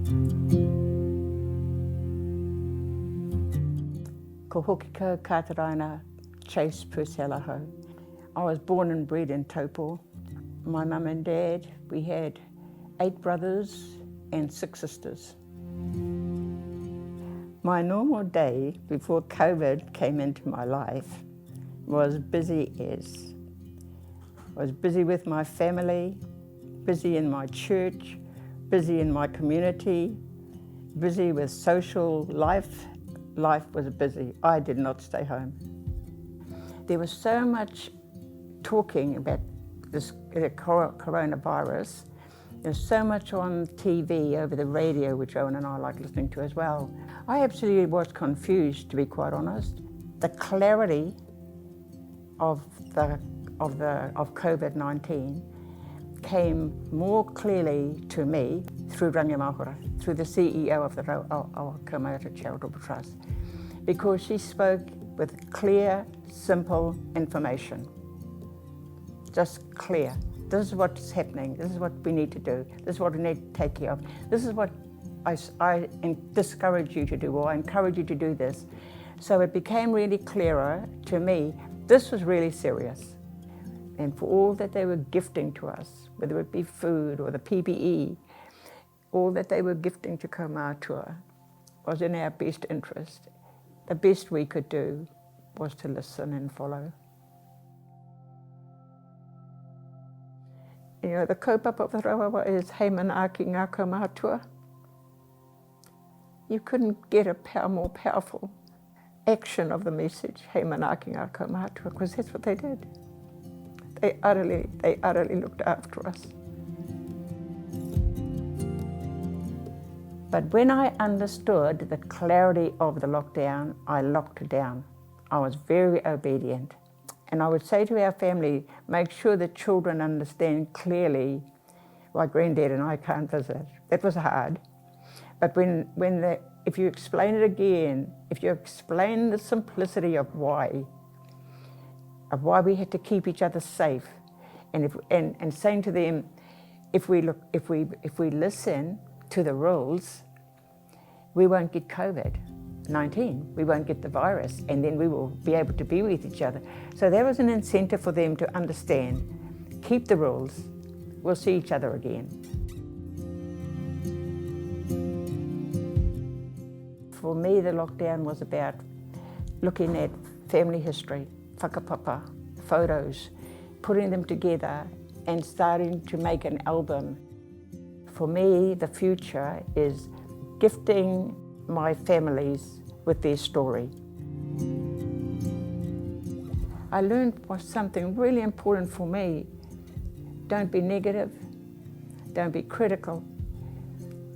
Ko Hoki Purcell Purcell. I was born and bred in Taupo. My mum and dad, we had 8 brothers and 6 sisters. My normal day before COVID came into my life was busy as. I was busy with my family, busy in my church, busy in my community, busy with social life. Life was busy. I did not stay home. There was so much talking about this coronavirus. There's so much on TV, over the radio, which Owen and I like listening to as well. I absolutely was confused, to be quite honest. The clarity of COVID-19 came more clearly to me through Rangi Mahora, through the CEO of the Aotearoa Charitable Trust, because she spoke with clear, simple information. Just clear. This is what's happening. This is what we need to do. This is what we need to take care of. This is what I discourage you to do, or I encourage you to do this. So it became really clearer to me. This was really serious. And for all that they were gifting to us, whether it be food or the PPE, all that they were gifting to Ngā Mātauranga was in our best interest. The best we could do was to listen and follow. You know, the kaupapa of the Rawawa is hei manaaki ngā kaumātua. You couldn't get a more powerful action of the message, hei manaaki ngā kaumātua, because that's what they did. They utterly looked after us. But when I understood the clarity of the lockdown, I locked down. I was very obedient. And I would say to our family, make sure the children understand clearly why Granddad and I can't visit. That was hard. But if you explain it again, if you explain the simplicity of why we had to keep each other safe, and saying to them, if we listen to the rules, we won't get COVID-19. We won't get the virus, and then we will be able to be with each other. So there was an incentive for them to understand, keep the rules, we'll see each other again. For me, the lockdown was about looking at family history, whakapapa, photos, putting them together and starting to make an album. For me, the future is gifting my families with their story. I learned was something really important for me. Don't be negative, don't be critical.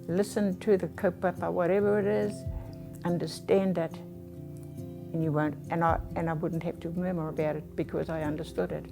Listen to the kaupapa, whatever it is, understand it, and you won't, and I wouldn't have to murmur about it because I understood it.